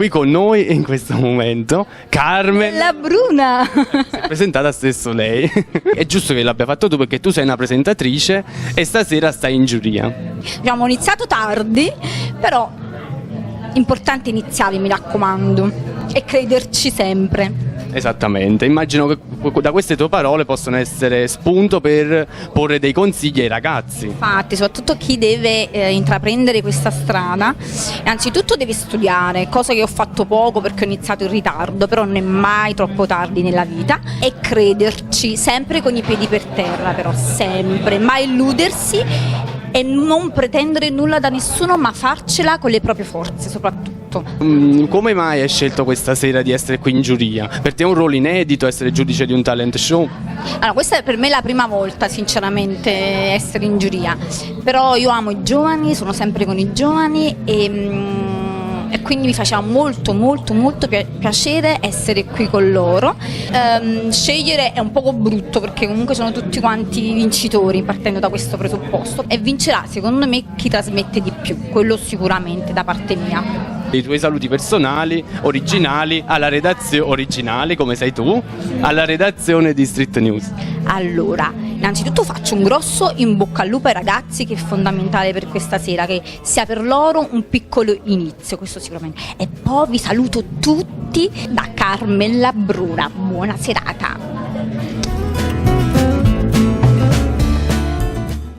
qui con noi in questo momento Carmen. La Bruna. Si è presentata stesso lei. È giusto che l'abbia fatto tu perché tu sei una presentatrice e stasera stai in giuria. Abbiamo iniziato tardi, però importante iniziare, mi raccomando, e crederci sempre. Esattamente, immagino che da queste tue parole possono essere spunto per porre dei consigli ai ragazzi. Infatti, soprattutto chi deve intraprendere questa strada, innanzitutto deve studiare, cosa che ho fatto poco perché ho iniziato in ritardo, però non è mai troppo tardi nella vita, e crederci, sempre con i piedi per terra, però sempre, mai illudersi e non pretendere nulla da nessuno, ma farcela con le proprie forze soprattutto. Come mai hai scelto questa sera di essere qui in giuria? Per te è un ruolo inedito essere giudice di un talent show? Allora, questa è per me la prima volta, sinceramente, essere in giuria, però io amo i giovani, sono sempre con i giovani e quindi mi faceva molto piacere essere qui con loro. Scegliere è un poco brutto perché comunque sono tutti quanti vincitori partendo da questo presupposto, e vincerà secondo me chi trasmette di più, quello sicuramente da parte mia. I tuoi saluti personali, originali, alla redazione, originali come sei tu, alla redazione di Street News. Allora, innanzitutto faccio un grosso in bocca al lupo ai ragazzi, che è fondamentale per questa sera, che sia per loro un piccolo inizio, questo sicuramente. E poi vi saluto tutti da Carmen La Bruna. Buona serata.